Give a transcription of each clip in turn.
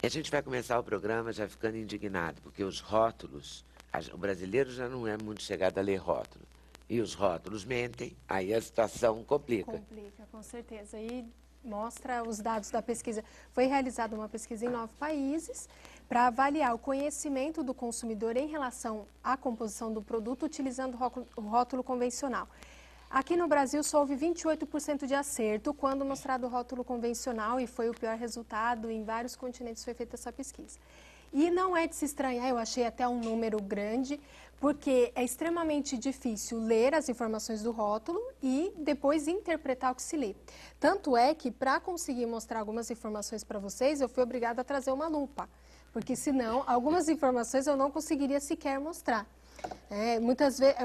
E a gente vai começar o programa já ficando indignado, porque os rótulos, o brasileiro já não é muito chegado a ler rótulo. E os rótulos mentem, aí a situação complica. Complica, com certeza. E mostra os dados da pesquisa. Foi realizada uma pesquisa em 9 países para avaliar o conhecimento do consumidor em relação à composição do produto utilizando o rótulo convencional. Aqui no Brasil só houve 28% de acerto quando mostrado o rótulo convencional e foi o pior resultado. Em vários continentes foi feita essa pesquisa. E não é de se estranhar, eu achei até um número grande, porque é extremamente difícil ler as informações do rótulo e depois interpretar o que se lê. Tanto é que, para conseguir mostrar algumas informações para vocês, eu fui obrigada a trazer uma lupa, porque senão algumas informações eu não conseguiria sequer mostrar. Muitas vezes,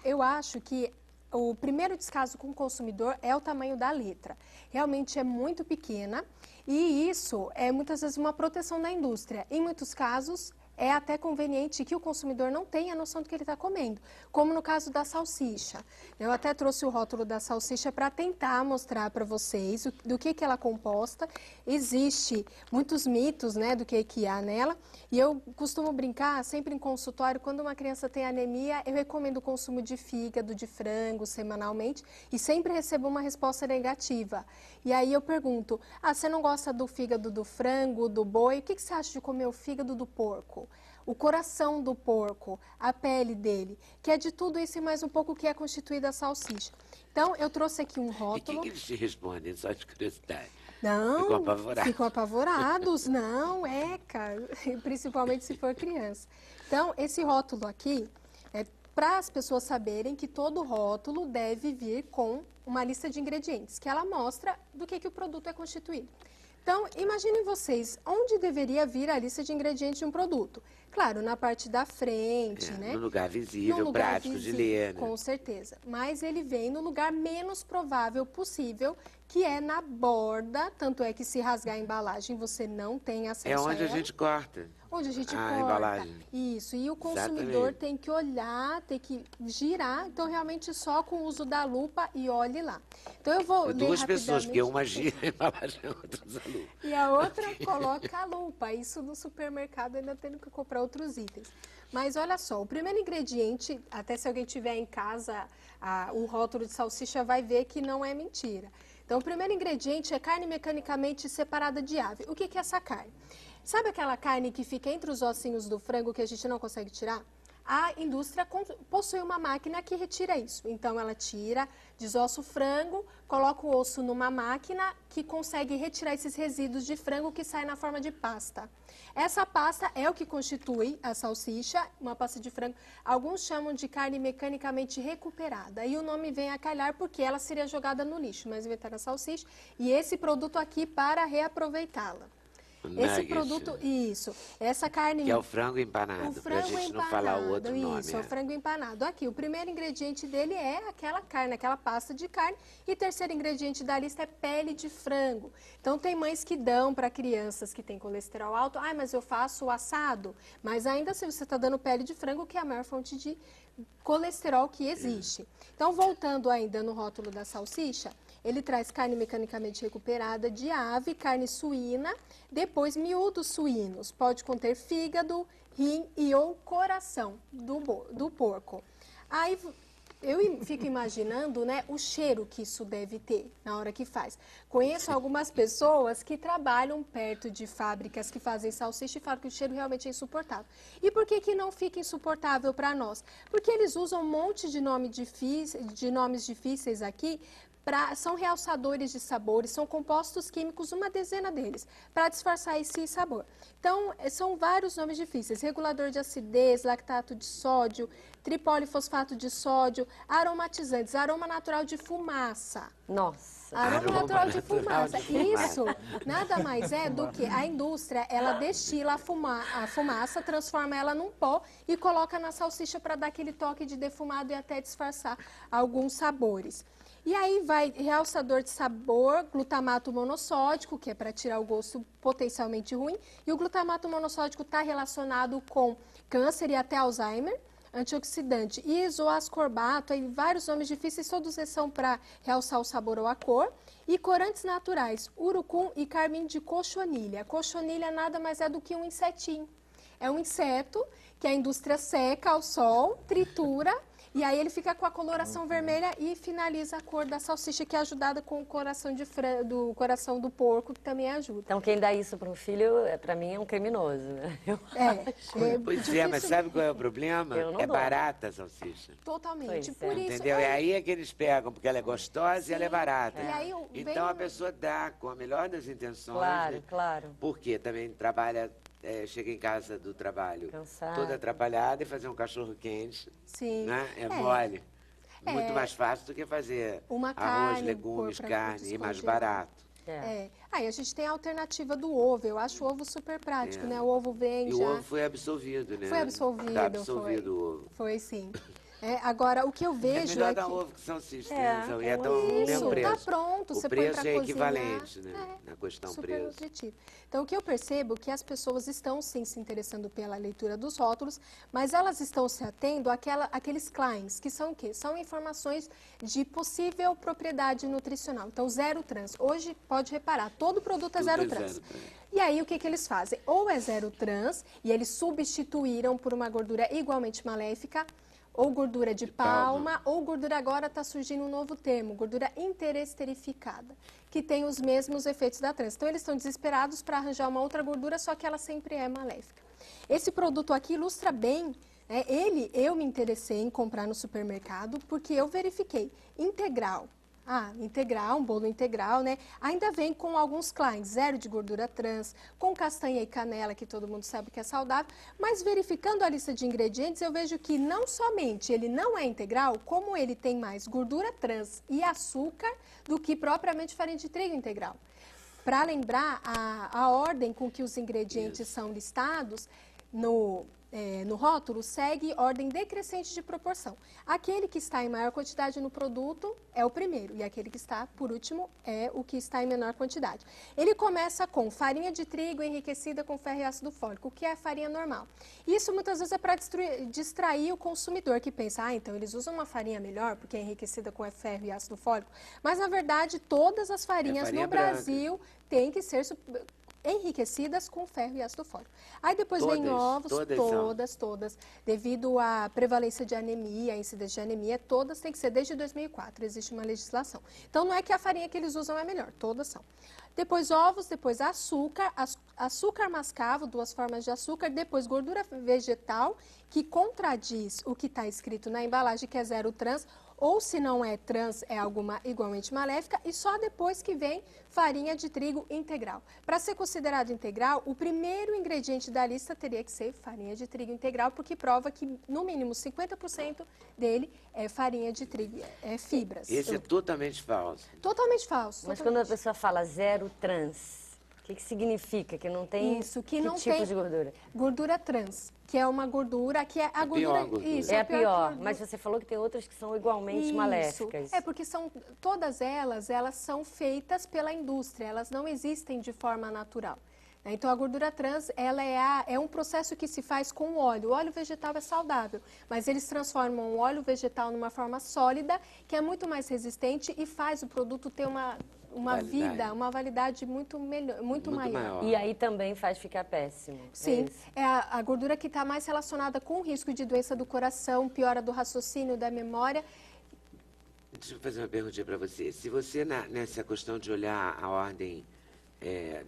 eu acho que o primeiro descaso com o consumidor é o tamanho da letra. Realmente é muito pequena e isso é muitas vezes uma proteção da indústria. Em muitos casos, é até conveniente que o consumidor não tenha noção do que ele está comendo, como no caso da salsicha. Eu até trouxe o rótulo da salsicha para tentar mostrar para vocês do que ela é composta. Existe muitos mitos, né, do que há nela, e eu costumo brincar sempre em consultório, quando uma criança tem anemia, eu recomendo o consumo de fígado, de frango semanalmente, e sempre recebo uma resposta negativa. E aí eu pergunto, você não gosta do fígado do frango, do boi? O que você acha de comer o fígado do porco? O coração do porco, a pele dele, que é de tudo isso e mais um pouco que é constituída a salsicha. Então, eu trouxe aqui um E rótulo. o que eles te respondem, só de curiosidade? Não, apavorados. ficam apavorados. Não, cara, principalmente se for criança. Então, esse rótulo aqui é para as pessoas saberem que todo rótulo deve vir com uma lista de ingredientes, que ela mostra do que o produto é constituído. Então, imaginem vocês, onde deveria vir a lista de ingredientes de um produto? Claro, na parte da frente, né? No lugar visível, No lugar prático visível, de ler, né? com certeza. Mas ele vem no lugar menos provável possível, que é na borda. Tanto é que se rasgar a embalagem, você não tem acesso É a onde a ela. gente corta. Onde a gente A corta. embalagem. Isso, e o consumidor Exatamente. tem que olhar, tem que girar, então realmente só com o uso da lupa e olhe lá. Então eu vou ler Duas pessoas, porque rapidamente. uma gira a embalagem, a outra usa a lupa. E a outra coloca a lupa. Isso no supermercado ainda tendo que comprar outros itens. Mas olha só, o primeiro ingrediente, até se alguém tiver em casa o rótulo de salsicha, vai ver que não é mentira. Então, o primeiro ingrediente é carne mecanicamente separada de ave. O que é essa carne? Sabe aquela carne que fica entre os ossinhos do frango que a gente não consegue tirar? A indústria possui uma máquina que retira isso. Então, ela tira, desossa o frango, coloca o osso numa máquina que consegue retirar esses resíduos de frango que saem na forma de pasta. Essa pasta é o que constitui a salsicha, uma pasta de frango. Alguns chamam de carne mecanicamente recuperada. E o nome vem a calhar porque ela seria jogada no lixo, mas inventaram a salsicha e esse produto aqui para reaproveitá-la. Esse produto, isso, essa carne... Que é o frango empanado, para a gente não falar o outro nome. Isso, é o frango empanado. Aqui, o primeiro ingrediente dele é aquela carne, aquela pasta de carne. E o terceiro ingrediente da lista é pele de frango. Então, tem mães que dão para crianças que têm colesterol alto. Mas eu faço o assado. Mas ainda assim, você está dando pele de frango, que é a maior fonte de colesterol que existe. Então, voltando ainda no rótulo da salsicha, ele traz carne mecanicamente recuperada de ave, carne suína, depois miúdos suínos. Pode conter fígado, rim e ou coração do porco. Aí eu fico imaginando, né, o cheiro que isso deve ter na hora que faz. Conheço algumas pessoas que trabalham perto de fábricas que fazem salsicha e falam que o cheiro realmente é insuportável. E por que não fica insuportável para nós? Porque eles usam um monte de nomes difíceis aqui. São realçadores de sabores, são compostos químicos, uma dezena deles, para disfarçar esse sabor. Então, são vários nomes difíceis: regulador de acidez, lactato de sódio, tripolifosfato de sódio, aromatizantes, aroma natural de fumaça. Nossa. Aroma natural de fumaça. Isso nada mais é do que a indústria, ela destila a fumaça, transforma ela num pó e coloca na salsicha para dar aquele toque de defumado e até disfarçar alguns sabores. E aí vai realçador de sabor, glutamato monossódico, que é para tirar o gosto potencialmente ruim. E o glutamato monossódico está relacionado com câncer e até Alzheimer. antioxidante, isoascorbato, aí vários nomes difíceis, todos eles são para realçar o sabor ou a cor. E corantes naturais, urucum e carmim de cochonilha. Cochonilha nada mais é do que um insetinho. É um inseto que a indústria seca ao sol, tritura, e aí ele fica com a coloração vermelha e finaliza a cor da salsicha, que é ajudada com o coração do coração do porco, que também ajuda. Então, quem dá isso para um filho, para mim, é um criminoso, né? Pois é, mas sabe qual é o problema? Eu não É dou. barata a salsicha. Totalmente. Pois é. Por isso, Entendeu? É aí é que eles pegam, porque ela é gostosa e ela é barata. E aí, Então a pessoa dá com a melhor das intenções. Claro, né? claro. Porque também trabalha, chega em casa do trabalho Cansado. toda atrapalhada e fazer um cachorro quente. Sim. Né? É mole. Muito mais fácil do que fazer Uma arroz, carne, legumes, pôr pra carne e mais descongelar. barato. Aí a gente tem a alternativa do ovo. Eu acho o ovo super prático, né? O ovo vem E já... o ovo foi absolvido, né? Foi absolvido. Tá absolvido o ovo. Foi sim. Agora, o que eu É vejo melhor é dar que... ovo que salsicha, É, e é tão o mesmo Isso, preço. tá pronto, O você põe preço pra é cozinhar. equivalente, né? Na questão Super preço. nutritivo. Então, o que eu percebo é que as pessoas estão, sim, se interessando pela leitura dos rótulos, mas elas estão se atendo àqueles claims, que são o quê? São informações de possível propriedade nutricional. Então, zero trans. Hoje, pode reparar, todo produto é Tudo zero é trans. zero trans. E aí, o que eles fazem? Ou é zero trans, e eles substituíram por uma gordura igualmente maléfica, ou gordura de palma, ou gordura, agora está surgindo um novo termo, gordura interesterificada, que tem os mesmos efeitos da trans. Então, eles estão desesperados para arranjar uma outra gordura, só que ela sempre é maléfica. Esse produto aqui ilustra bem, eu me interessei em comprar no supermercado, porque eu verifiquei, integral. Integral, um bolo integral, né? Ainda vem com alguns claims, zero de gordura trans, com castanha e canela, que todo mundo sabe que é saudável, mas verificando a lista de ingredientes, eu vejo que não somente ele não é integral, como ele tem mais gordura trans e açúcar do que propriamente farinha de trigo integral. Para lembrar, a ordem com que os ingredientes são listados no rótulo segue ordem decrescente de proporção. Aquele que está em maior quantidade no produto é o primeiro, e aquele que está por último é o que está em menor quantidade. Ele começa com farinha de trigo enriquecida com ferro e ácido fólico, o que é farinha normal. Isso muitas vezes é para distrair o consumidor, que pensa, então eles usam uma farinha melhor porque é enriquecida com ferro e ácido fólico, mas na verdade todas as farinhas farinha no Brasil têm que ser enriquecidas com ferro e ácido fólico. Aí depois vem ovos, todas. Devido à prevalência de anemia, a incidência de anemia, todas têm que ser desde 2004, existe uma legislação. Então não é que a farinha que eles usam é melhor, todas são. Depois ovos, depois açúcar, açúcar mascavo, 2 formas de açúcar, depois gordura vegetal, que contradiz o que está escrito na embalagem, que é zero trans, ou se não é trans, é alguma igualmente maléfica, e só depois que vem farinha de trigo integral. Para ser considerado integral, o primeiro ingrediente da lista teria que ser farinha de trigo integral, porque prova que no mínimo 50% dele é farinha de trigo, é fibras. Esse é totalmente falso. Totalmente falso. Mas totalmente. quando a pessoa fala zero trans, o que significa? Que não tem que não tipo tem de gordura? Gordura trans, que é uma gordura que é a gordura... gordura. Isso, É a pior, gordura. mas você falou que tem outras que são igualmente Isso. maléficas. É porque todas elas são feitas pela indústria, elas não existem de forma natural. Então, a gordura trans, ela é um processo que se faz com óleo. O óleo vegetal é saudável, mas eles transformam o óleo vegetal numa forma sólida, que é muito mais resistente e faz o produto ter uma validade muito maior. E aí também faz ficar péssimo. Sim, é a gordura que está mais relacionada com o risco de doença do coração, piora do raciocínio, da memória. Deixa eu fazer uma perguntinha para você. Se você, nessa questão de olhar a ordem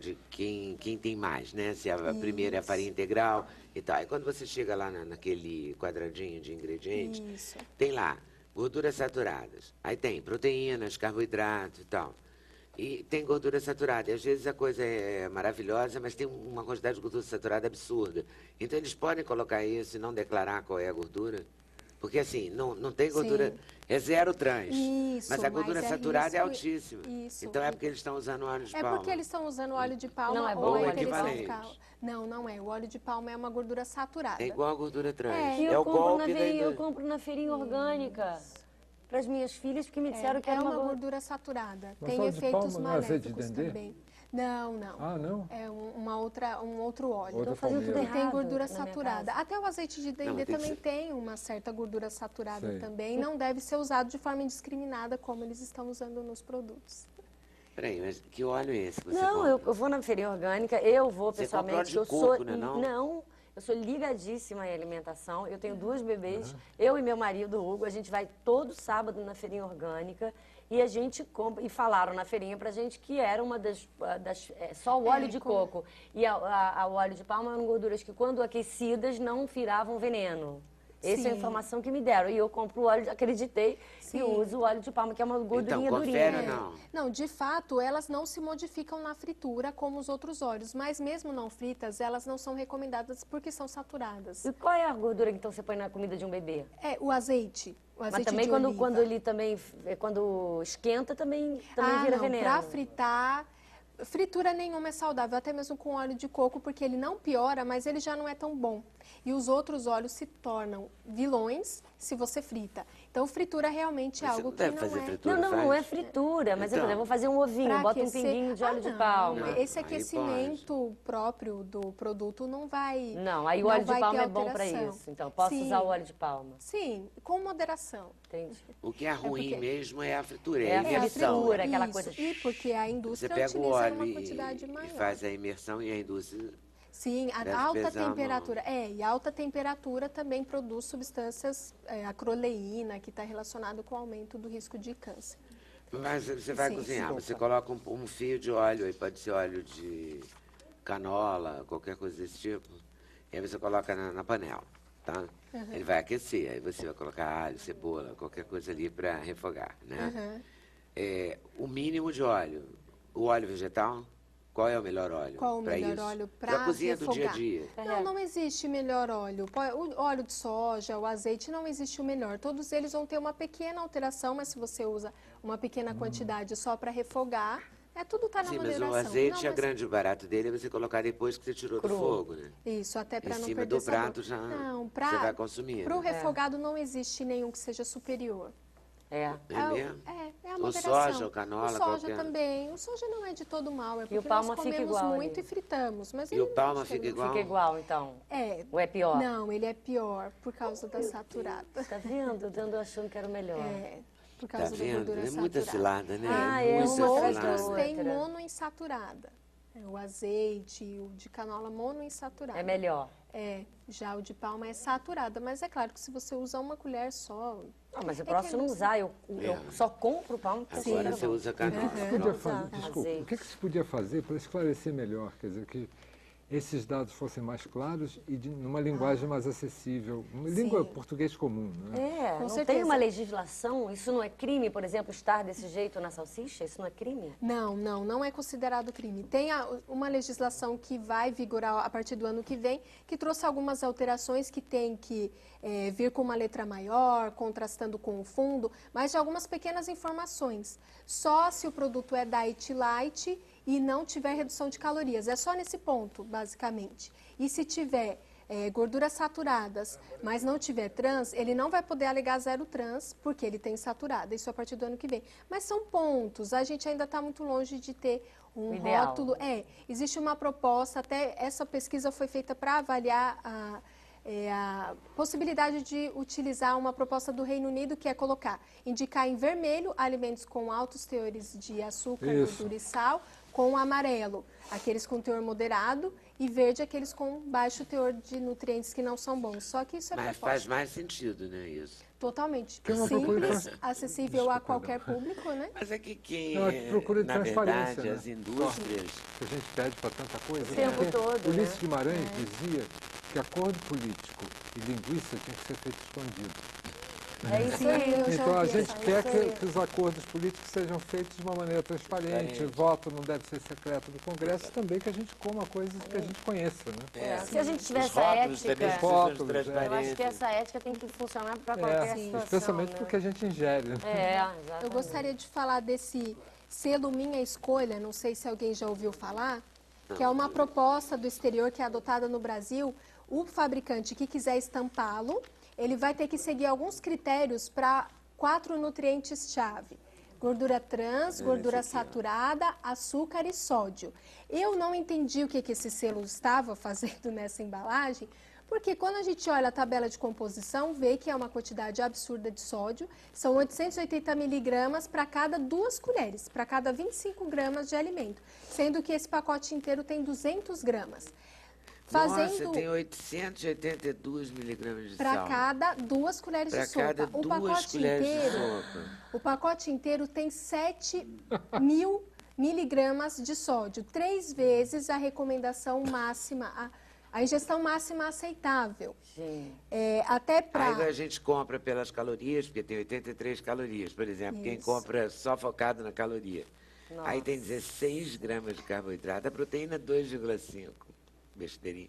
de quem tem mais, né? Se a primeira é a farinha integral e tal. E quando você chega lá naquele quadradinho de ingredientes, tem lá gorduras saturadas. Aí tem proteínas, carboidratos e tal. E tem gordura saturada. E às vezes a coisa é maravilhosa, mas tem uma quantidade de gordura saturada absurda. Então eles podem colocar isso e não declarar qual é a gordura? Porque assim, não tem gordura, é zero trans. Isso, mas a gordura saturada é altíssima. Isso. Então é porque eles estão usando óleo de palma. É porque eles estão usando óleo de palma Não é bom, ou é equivalente. equivalente. Não é. O óleo de palma é uma gordura saturada. É igual a gordura trans. Eu o golpe eu compro na feirinha orgânica para as minhas filhas, porque me disseram que era uma gordura saturada. Mas tem óleo de efeitos palma não é azeite de maléficos dendê? também. Não, não. Ah, não? É um outro óleo. Outra Tô fazendo tudo palmeira. E tem errado gordura na minha saturada. casa. Até o azeite de Não, dendê tem que também ser- tem uma certa gordura saturada Sei. também. Não deve ser usado de forma indiscriminada como eles estão usando nos produtos. Peraí, mas que óleo é esse que você Não, compra? eu vou na feirinha orgânica, eu vou Você pessoalmente. compra óleo de eu coco, sou, né, não? Não, eu sou ligadíssima em alimentação. Eu tenho 2 bebês, eu e meu marido, Hugo, a gente vai todo sábado na feirinha orgânica e a gente compra. E falaram na feirinha pra gente que era uma só o óleo de coco e o óleo de palma eram gorduras que, quando aquecidas, não viravam veneno. Essa é a Sim. informação que me deram. E eu compro o óleo, acreditei, e uso o óleo de palma, que é uma gordurinha Então, confere durinha. ou não? Não, de fato, elas não se modificam na fritura como os outros óleos, mas mesmo não fritas, elas não são recomendadas porque são saturadas. E qual é a gordura que então você põe na comida de um bebê? É, o azeite Mas também de quando, oliva. quando ele também, quando esquenta, também vira não, veneno. para fritar, fritura nenhuma é saudável, até mesmo com óleo de coco, porque ele não piora, mas ele já não é tão bom. E os outros óleos se tornam vilões se você frita. Então, fritura realmente é Mas você algo não que deve não fazer é... fritura, Não, não é faz? fritura, mas Então. eu vou fazer um ovinho, Pra bota um aquecer- pinguinho de óleo de não, palma. Esse Aí aquecimento próprio do produto não vai... Não, aí o não óleo de vai palma ter é bom para alteração. isso. Então, posso Sim. usar o óleo de palma. Sim, com moderação. Entendi. O que é ruim porque- mesmo é a fritura, É é a a imersão. fritura, aquela Isso, coisa- E porque a Você indústria pega o utiliza óleo uma quantidade maior. e faz a imersão e a indústria... Sim, a Deve alta pesar a mão. temperatura. E alta temperatura também produz substâncias, acroleína, que está relacionado com o aumento do risco de câncer. Mas você vai Sim, cozinhar, sim. você coloca um fio de óleo, aí pode ser óleo de canola, qualquer coisa desse tipo. E aí você coloca na panela, tá? Ele vai aquecer, aí você vai colocar alho, cebola, qualquer coisa ali para refogar, né? O mínimo de óleo. O óleo vegetal, qual é o melhor óleo? Qual o pra melhor isso? óleo Pra para cozinha do dia a refogar? dia. Não existe melhor óleo. O óleo de soja, o azeite, não existe o melhor. Todos eles vão ter uma pequena alteração, mas se você usa uma pequena quantidade só para refogar, tudo está na Sim, mas moderação. o azeite, Não, a grande barato dele é você colocar depois que você tirou do fogo, né? Isso, até para Em não cima perder do sabor. prato já Não, você vai consumir. Para o né? refogado não existe nenhum que seja superior. É. É mesmo? É a O moderação. soja, o canola, O soja qualquer- também. O soja não é de todo mal, é porque palma nós fica comemos igual muito ali. e fritamos. Mas E ele o não palma é de fica todo mal. igual? Fica igual, então? É. Ou é pior? Não, ele é pior por causa da saturada. Tá vendo? Eu ando achando que era o melhor. Por Tá causa da vendo? gordura É saturada. muita cilada, né? Ah, é é muita Os uma atrás cilada. da outros têm outra. monoinsaturada. O azeite, o de canola monoinsaturada. É melhor. Já o de palma é saturada, mas é claro que se você usa uma colher só... Não, mas eu que posso é não isso. usar, eu só compro palma. porque Agora é você bom. usa canola. Podia Pronto. fazer, desculpa, Azeite. o que se podia fazer para esclarecer melhor? Quer dizer, que esses dados fossem mais claros e numa linguagem mais acessível, uma língua português comum, né? Não tem certeza. uma legislação? Isso não é crime, por exemplo, estar desse jeito na salsicha? Isso não é crime? Não é considerado crime. Tem uma legislação que vai vigorar a partir do ano que vem, que trouxe algumas alterações que tem que vir com uma letra maior, contrastando com o fundo, mas de algumas pequenas informações. Só se o produto é diet light e não tiver redução de calorias. É só nesse ponto, basicamente. E se tiver gorduras saturadas, mas não tiver trans, ele não vai poder alegar zero trans, porque ele tem saturada. Isso a partir do ano que vem. Mas são pontos. A gente ainda está muito longe de ter um Ideal. rótulo. Existe uma proposta, até essa pesquisa foi feita para avaliar a possibilidade de utilizar uma proposta do Reino Unido, que é indicar em vermelho alimentos com altos teores de açúcar, Isso. gordura e sal, com amarelo, aqueles com teor moderado, e verde, aqueles com baixo teor de nutrientes que não são bons. Só que isso é Mas proposta. faz mais sentido, né, isso? Totalmente Que é uma simples, procura- acessível a Desculpa, qualquer público, né? Mas é que Não, é que procura de na transparência, verdade, né? as indústrias... Que a gente pede para tanta coisa. O tempo Porque todo, Ulisses né? Guimarães dizia que acordo político e linguiça tinha que ser feito escondido. É isso aí. Eu já Então a ouvi gente essa quer isso aí. que os acordos políticos sejam feitos de uma maneira transparente, o voto não deve ser secreto do Congresso, também que a gente coma coisas que a gente conheça, né? Se a gente tiver Os essa rótulos ética, também Os precisam de rótulos, eu acho que transparência. essa ética tem que funcionar para qualquer situação. Especialmente né? porque a gente ingere. Né? Exatamente. Eu gostaria de falar desse selo Minha Escolha, não sei se alguém já ouviu falar, que é uma proposta do exterior que é adotada no Brasil. O fabricante que quiser estampá-lo, ele vai ter que seguir alguns critérios para 4 nutrientes-chave. Gordura trans, gordura esse aqui, ó. saturada, açúcar e sódio. Eu não entendi o que esse selo estava fazendo nessa embalagem, porque quando a gente olha a tabela de composição, vê que é uma quantidade absurda de sódio, são 880 miligramas para cada 2 colheres, para cada 25 gramas de alimento, sendo que esse pacote inteiro tem 200 gramas. Nossa, tem 882 miligramas de para sal. cada 2 colheres de sopa. Cada O 2 pacote colheres de inteiro, sopa. o pacote inteiro tem 7.000 miligramas de sódio, 3 vezes a recomendação máxima, a ingestão máxima aceitável. Até para... Aí a gente compra pelas calorias, porque tem 83 calorias, por exemplo. Quem compra só focado na caloria. Nossa. Aí tem 16 gramas de carboidrato, a proteína 2,5. Besteirinha.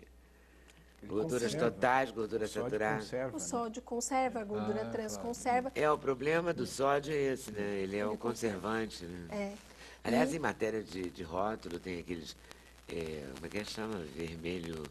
Gorduras totais, gordura saturada. Conserva, O sódio conserva, a gordura trans conserva. O problema do sódio é esse, né? Ele é um conservante, né? Aliás, em matéria de rótulo, tem aqueles, como é que chama? Vermelho,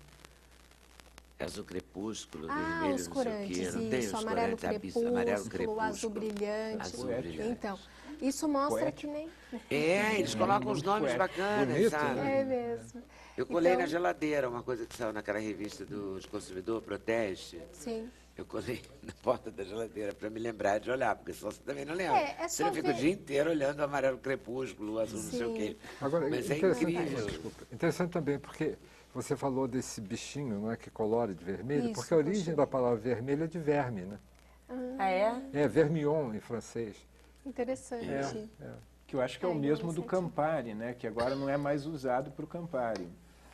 azul crepúsculo, vermelho, Os não sei o corantes, quê. Não tem isso, os amarelo corantes, crepúsculo, amarelo crepúsculo, azul brilhante. azul brilhante. Então, isso mostra que nem... Eles colocam uns nomes bacanas, Bonito, sabe? né? É mesmo. Eu colei Então- na geladeira, uma coisa que saiu naquela revista dos consumidor, Proteste. Sim. Eu colei na porta da geladeira para me lembrar de olhar, porque senão você também não lembra. É Você só não fica o ver- dia inteiro olhando o amarelo crepúsculo, o azul não sei o quê. Agora, Mas é interessante, incrível. desculpa, interessante também, porque você falou desse bichinho, não é, que colore de vermelho, Isso, porque a origem poxa. da palavra vermelho é de verme, né? Ah, é? É vermillon em francês. Interessante. Que eu acho que é o mesmo do Campari, né? Que agora não é mais usado para o Campari.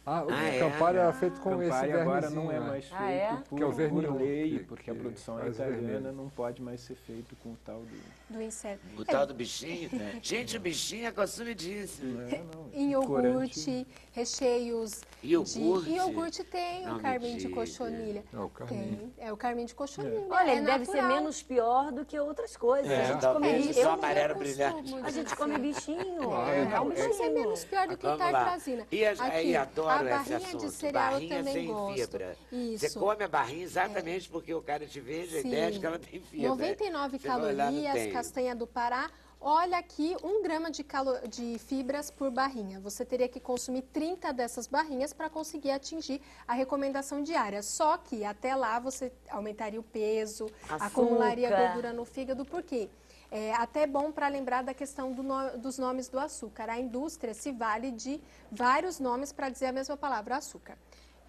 O é? Campari era feito com esse Campari vermezinho. agora não é né? mais feito Ah, é? por, Que é o vermilion, por lei, que- porque a que produção é faz o italiana, vermelho. não pode mais ser feito com o tal do... Do inseto. O tal do bichinho. Gente, o bichinho é consumidíssimo. Em iogurte, recheios Iogurte? de... Iogurte tem Não o me carmim de diga. cochonilha. É, o carmim. Tem, é o carmim de cochonilha. Olha, é ele deve ser natural. menos pior do que outras coisas. É, a gente talvez come só bicho. amarelo não brilhante. costumo A gente dizer. come bichinho. É, um Mas é bichinho. menos pior do que Vamos lá. tartrazina. E Aqui, adoro a esse barrinha assunto. de cereal Barrinha eu também sem gosto. fibra. Isso. Você come a barrinha exatamente porque o cara te vende a ideia de que ela tem fibra. 99 Você vai lá, não calorias, tem. castanha do Pará. Olha aqui, 1 grama de fibras por barrinha. Você teria que consumir 30 dessas barrinhas para conseguir atingir a recomendação diária. Só que até lá você aumentaria o peso, Açúcar. acumularia gordura no fígado. Por quê? É até bom para lembrar da questão dos nomes do açúcar. A indústria se vale de vários nomes para dizer a mesma palavra, açúcar.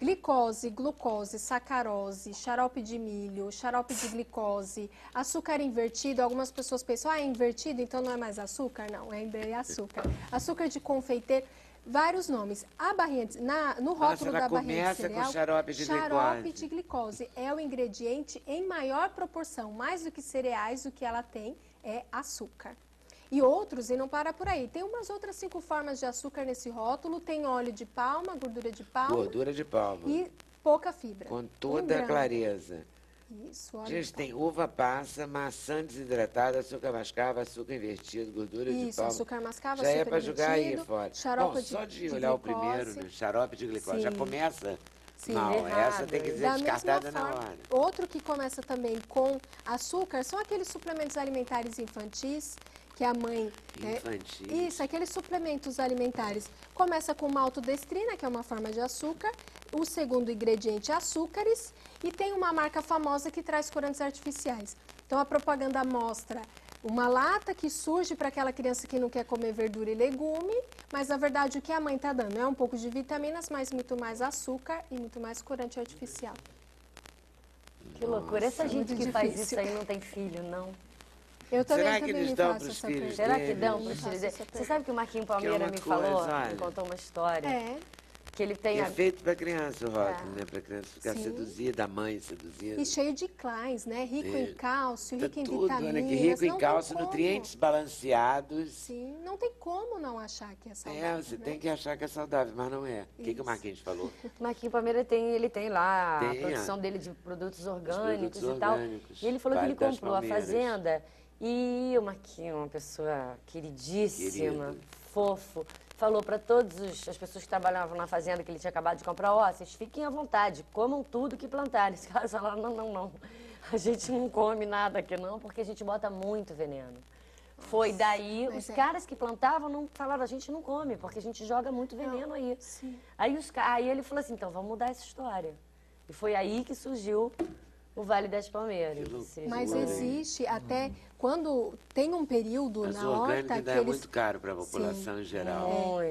Glicose, glucose, sacarose, xarope de milho, xarope de glicose, açúcar invertido. Algumas pessoas pensam, é invertido, então não é mais açúcar? Não, ainda é açúcar. Açúcar de confeiteiro, vários nomes. A barrinha, no rótulo ela da barrinha de começa cereal, com xarope de xarope glicose. de glicose é o ingrediente em maior proporção, mais do que cereais, o que ela tem é açúcar. E outros, e não para por aí. Tem umas outras 5 formas de açúcar nesse rótulo. Tem óleo de palma, gordura de palma Gordura de palma. e pouca fibra. Com 1 toda a grama. clareza. Isso, óleo Gente, de tem uva passa, maçã desidratada, açúcar mascavo, açúcar invertido, gordura de Isso, palma. açúcar mascavo, Já é açúcar para jogar aí invertido, fora. xarope Bom, de- só de de olhar o glicose. primeiro, né, xarope de glicose, já Sim. começa Sim, mal. errado. Essa tem que ser Da mesma descartada na forma, hora. outro que começa também com açúcar são aqueles suplementos alimentares infantis que a mãe... Infantis. Isso, aqueles suplementos alimentares. Começa com maltodestrina, que é uma forma de açúcar. O segundo ingrediente é açúcares. E tem uma marca famosa que traz corantes artificiais. Então, a propaganda mostra uma lata que surge para aquela criança que não quer comer verdura e legume, mas, na verdade, o que a mãe está dando é um pouco de vitaminas, mas muito mais açúcar e muito mais corante artificial. Que loucura. Essa gente muito que faz difícil. isso aí não tem filho, não. Eu também, Será que também eles me dão faço pros essa filhos pergunta. Será que deles? dão Eu para faço dizer? essa Você pergunta. sabe que o Marquinho Que é Palmeira uma me coisa, falou, olha. me contou uma história, É, que ele E tem... é feito para criança o rótulo, É. né? Para criança ficar Sim. seduzida, a mãe seduzida. e cheio de clines, né? Rico em cálcio, Tá rico em tudo, vitaminas. olha que rico em não tem cálcio, como. nutrientes balanceados. Sim, não tem como não achar que é saudável. É, você né? tem que achar que é saudável, mas não é. O que o Marquinhos falou? O Marquinho Palmeira ele tem lá Tem, a produção dele de produtos orgânicos produtos e tal. orgânicos. E ele falou Vale que ele das comprou a Palmeiras. fazenda e o Marquinho, uma pessoa queridíssima, Querido. fofo, falou para todas as pessoas que trabalhavam na fazenda que ele tinha acabado de comprar, ó, vocês fiquem à vontade, comam tudo que plantarem. Os caras falaram, não, a gente não come nada aqui não, porque a gente bota muito veneno. Foi daí, Mas os caras que plantavam não falaram, a gente não come, porque a gente joga muito veneno aí. Sim. Aí ele falou assim, então vamos mudar essa história. E foi aí que surgiu o Vale das Palmeiras. Mas existe até quando tem um período Mas na o orgânico horta que ainda é eles... muito caro para a população em geral.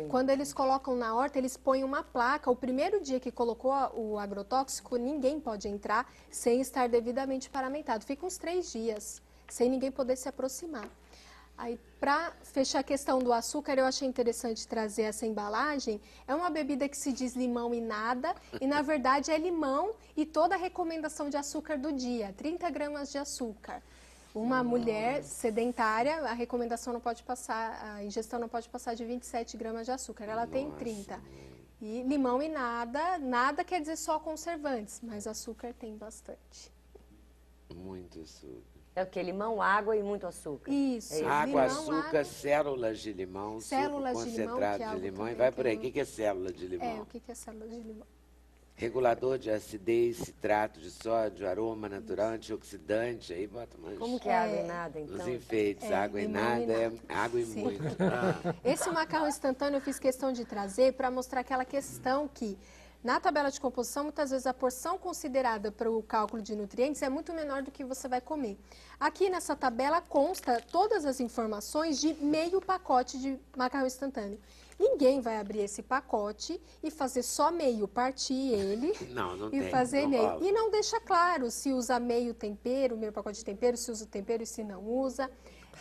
Quando eles colocam na horta, eles põem uma placa. O primeiro dia que colocou o agrotóxico, ninguém pode entrar sem estar devidamente paramentado. Fica uns 3 dias, sem ninguém poder se aproximar. Aí, para fechar a questão do açúcar, eu achei interessante trazer essa embalagem. É uma bebida que se diz limão e nada, e na verdade é limão e toda a recomendação de açúcar do dia, 30 gramas de açúcar. Uma mulher sedentária, a recomendação não pode passar, a ingestão não pode passar de 27 gramas de açúcar, ela tem 30. E limão e nada, nada quer dizer só conservantes, mas açúcar tem bastante. Muito açúcar. É o que? Limão, água e muito açúcar. Isso. Água, limão, açúcar, água. células de limão, Células suco de limão, concentrado que é de algo limão e também vai que por aí. eu- O que é célula de limão? O que é célula de limão? Regulador de acidez, citrato de sódio, aroma natural, antioxidante, aí bota mais Como que é água e nada, então? os enfeites, água e limão nada, e é nada. água e Sim. muito. Ah, Esse macarrão instantâneo eu fiz questão de trazer para mostrar aquela questão que, na tabela de composição, muitas vezes a porção considerada para o cálculo de nutrientes é muito menor do que você vai comer. Aqui nessa tabela consta todas as informações de meio pacote de macarrão instantâneo. Ninguém vai abrir esse pacote e fazer só meio, partir ele não e tem. fazer não meio. rola. E não deixa claro se usa meio tempero, meio pacote de tempero, se usa o tempero e se não usa.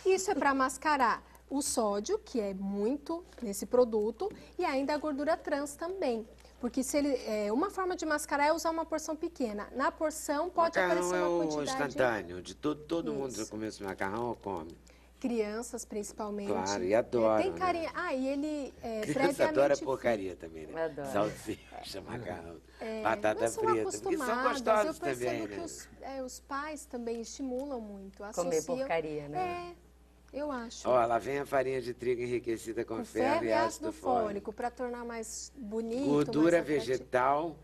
Isso é para mascarar o sódio, que é muito nesse produto, e ainda a gordura trans também. Porque se ele, uma forma de mascarar é usar uma porção pequena. Na porção pode Macarrão aparecer é uma o quantidade... instantâneo, de todo mundo já Isso. comeu esse macarrão ou come. Crianças, principalmente. Claro, e adoram, Tem né? carinha. Ah, e ele Criança adora previamente... porcaria também, né? Adora. Salsicha, macarrão, batata Elas são frita, porque são acostumadas. gostosos Eu percebo também, que né? os pais também estimulam muito. Comer associam- porcaria, né? Eu acho. Ó, lá vem a farinha de trigo enriquecida com ferro e ácido fólico. para tornar mais bonito. Gordura mais atrativo. vegetal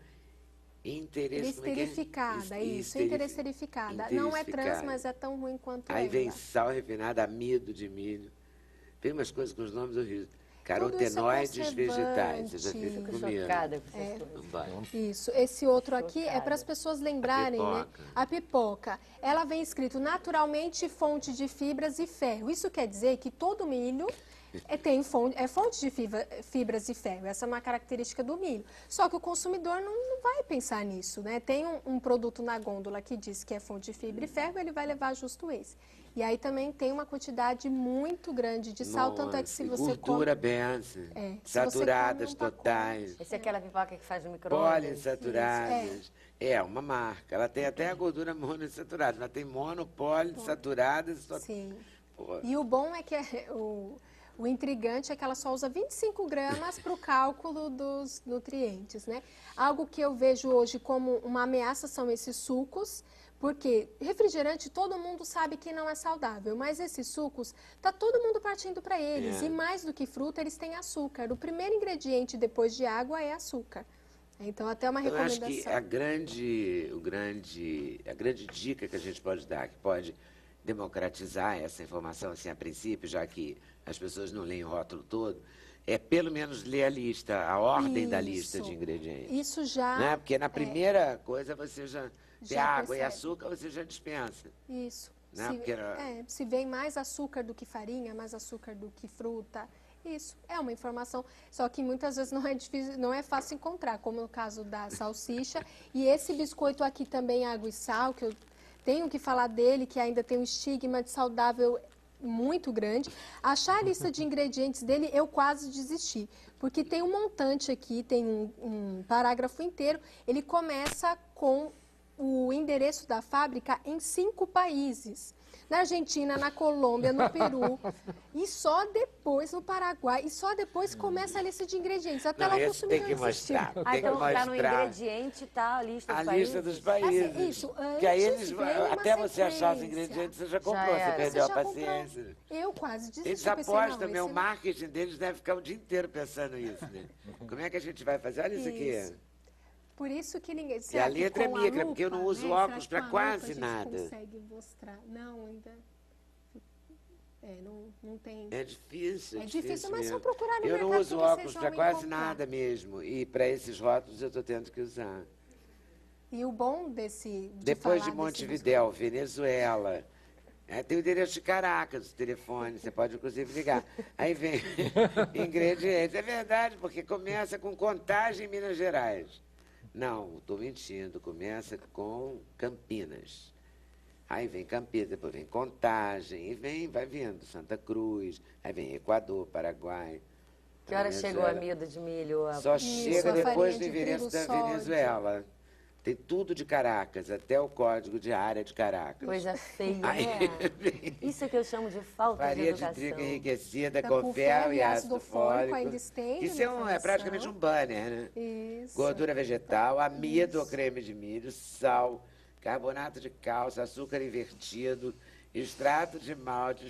Esterificada, isso, interesterificada. Não é trans, mas é tão ruim quanto Aí vem ela. sal refinado, amido de milho. Vem umas coisas com os nomes horríveis. Tudo isso é Carotenoides vegetais. Você já conservante. fica Fico comendo. chocada com essas coisas. Não vai. Isso, esse outro aqui é Chocada. para as pessoas lembrarem, né? pipoca. A pipoca. Ela vem escrito naturalmente fonte de fibras e ferro. Isso quer dizer que todo milho tem fonte de fibras e ferro. Essa é uma característica do milho. Só que o consumidor não vai pensar nisso, né? Tem um produto na gôndola que diz que é fonte de fibra e ferro, ele vai levar justo esse. E aí também tem uma quantidade muito grande de sal, tanto é que se Nossa, você gordura come... benção, se você saturadas come um pacote- totais, Essa é aquela pipoca que faz no micro-ondas? poliinsaturadas. É uma marca. Ela tem até a gordura monoinsaturada. Ela tem mono, poliinsaturadas. Sim. Pô. E o bom é que o intrigante é que ela só usa 25 gramas para o cálculo dos nutrientes, né? Algo que eu vejo hoje como uma ameaça são esses sucos, porque refrigerante todo mundo sabe que não é saudável, mas esses sucos, tá todo mundo partindo para eles. É. E mais do que fruta, eles têm açúcar. O primeiro ingrediente depois de água é açúcar. Então, até uma Eu acho recomendação. que a grande dica que a gente pode dar, que pode democratizar essa informação, assim, a princípio, já que as pessoas não leem o rótulo todo, é pelo menos ler a lista, a ordem da lista Isso. de ingredientes. Isso já... Né? Porque na primeira coisa você já tem Já água e percebe. açúcar, você já dispensa. Isso. Né? Porque era- Se vem mais açúcar do que farinha, mais açúcar do que fruta, isso é uma informação. Só que muitas vezes não é difícil, não é fácil encontrar, como no caso da salsicha. E esse biscoito aqui também, água e sal, que eu tenho que falar dele, que ainda tem um estigma de saudável muito grande. Achar a lista de ingredientes dele, eu quase desisti. Porque tem um montante aqui, tem um parágrafo inteiro. Ele começa com o endereço da fábrica em 5 países. Na Argentina, na Colômbia, no Peru. E só depois no Paraguai. E só depois começa a lista de ingredientes. Até lá Não, o esse tem consumidor que não assistiu. mostrar. Ah, Tem que então tá no mostrar ingrediente, tá a lista dos a países? lista dos países. Assim, isso, que aí antes eles, vem uma até você achar os sequência. ingredientes, você já comprou, Já você era. perdeu Você a já comprou. paciência. Eu quase desisti. Eles eu pensei, apostam, não, meu esse- marketing deles deve ficar o dia inteiro pensando nisso, né? Como é que a gente vai fazer? Olha isso aqui. Isso. Por isso que ninguém... E a será que letra é com a micra, porque eu não lupa, uso né? óculos Será que pra com a lupa quase a gente nada. consegue mostrar? Não, ainda... Não tem... É difícil. É difícil, mas mesmo. só procurar no Eu mercado não uso que vocês óculos vão para quase encontrar. nada mesmo. E para esses rótulos eu estou tendo que usar. E o bom Depois de Montevidéu, Venezuela. Tem o endereço de Caracas, o telefone, você pode inclusive ligar. Aí vem ingredientes. É verdade, porque começa com Contagem em Minas Gerais. Não, estou mentindo, começa com Campinas. Aí vem Campinas, depois vem Contagem, e vai vindo Santa Cruz, aí vem Equador, Paraguai. Que hora chegou a amido de milho? Só Isso, chega a depois do farinha de endereço trigo, da soja. Venezuela. Tem tudo de Caracas, até o código de área de Caracas. Coisa feia, Aí né? Isso é que eu chamo de falta de farinha educação. de trigo enriquecida Tá com fel e ácido fólico. ainda estende Isso na é informação. praticamente um banner, né? Isso. Gordura vegetal, amido ou creme de milho, sal, carbonato de cálcio, açúcar invertido, extrato de malte,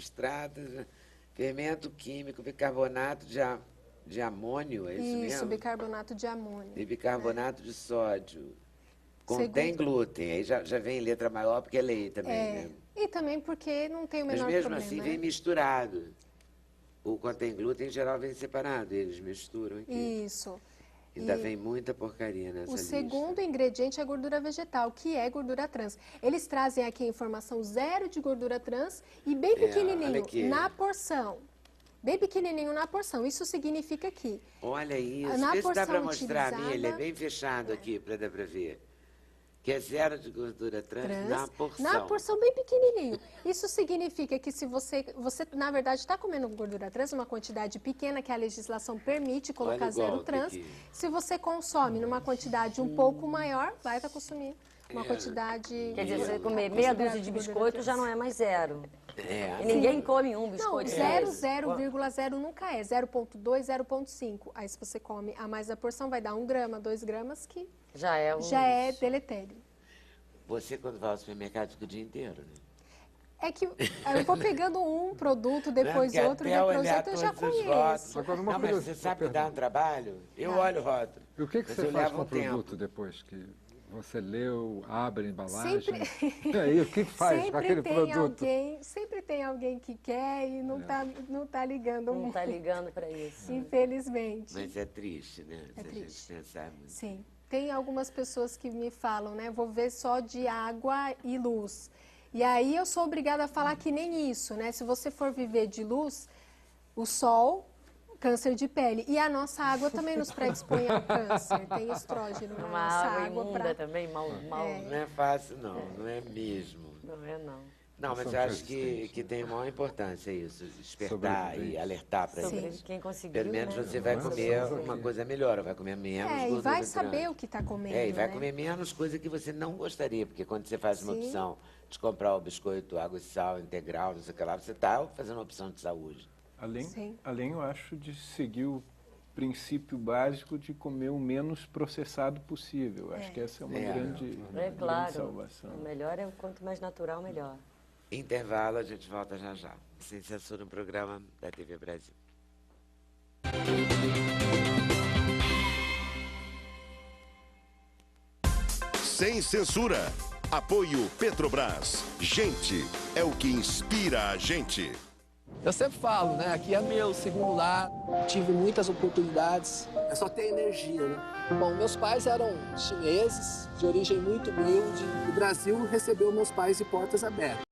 fermento químico, bicarbonato de amônio, é isso mesmo? Isso, bicarbonato de amônio. E bicarbonato de sódio. Contém glúten, aí já vem letra maior porque é lei também, né? E também porque não tem o menor Mas mesmo problema. assim né? vem misturado. O contém glúten em geral vem separado, eles misturam aqui. Isso. Ainda vem muita porcaria nessa O lista. segundo ingrediente é a gordura vegetal, que é gordura trans. Eles trazem aqui a informação 0 de gordura trans e bem olha pequenininho aqui. na porção. Bem pequenininho na porção. Isso significa que Olha isso, na vê se dá para porção mostrar a minha, ele é utilizada- bem fechado aqui, para dar para ver. Que é 0 de gordura trans na porção. Na porção bem pequenininho. Isso significa que se você na verdade, está comendo gordura trans, uma quantidade pequena que a legislação permite colocar Olha o 0 golpe trans. aqui. Se você consome numa quantidade um pouco maior, vai estar consumindo uma quantidade... Quer dizer, se você comer meia dúzia de biscoito já não é mais 0. E ninguém come um Não, biscoito. 0,0 nunca é. 0,2, 0,5. Aí se você come a mais da porção, vai dar 1 grama, 2 gramas, que Já é deletério. Você, quando vai ao supermercado, fica o dia inteiro, né? É que eu vou pegando um produto, depois Porque outro, até depois olhar outro, eu já todos os conheço. rótulos. Agora, uma Não, mas coisa- você sabe que dá um trabalho? Eu olho o rótulo. E o que mas você eu faz levo com o um tempo. produto depois que você leu, abre a embalagem? Sempre- E aí, o que faz com Sempre aquele tem produto? sempre tem alguém que quer e não tá ligando Não muito, está ligando para isso. infelizmente. Mas é triste, né? Se a triste. gente pensar muito. Sim. Tem algumas pessoas que me falam, né? Vou ver só de água e luz. E aí eu sou obrigada a falar que nem isso, né? Se você for viver de luz, o sol, câncer de pele. E a nossa água também nos predispõe ao câncer. Tem estrógeno na Uma nossa água água imunda também, mal. Não é fácil, não é mesmo. Não é, não. Não, mas São eu acho resistentes, que tem maior importância isso, despertar e Sobreviventes. alertar para Sobre isso. quem conseguiu, Pelo menos né? você vai Nossa, comer estamos uma aqui. coisa melhor, vai comer menos e gordura vai trans. saber o que está comendo, E vai né? comer menos coisa que você não gostaria, porque quando você faz uma Sim. opção de comprar o biscoito água e sal integral, não sei o que lá, você está fazendo uma opção de saúde. Sim. Além, eu acho, de seguir o princípio básico de comer o menos processado possível. Acho que essa é uma grande, É grande claro. salvação. O melhor é o quanto mais natural, melhor. Intervalo, a gente volta já já. Sem censura, no programa da TV Brasil. Sem censura. Apoio Petrobras. Gente é o que inspira a gente. Eu sempre falo, né? Aqui é meu segundo lar, tive muitas oportunidades. É só ter energia, né? Bom, meus pais eram chineses, de origem muito humilde. O Brasil recebeu meus pais de portas abertas.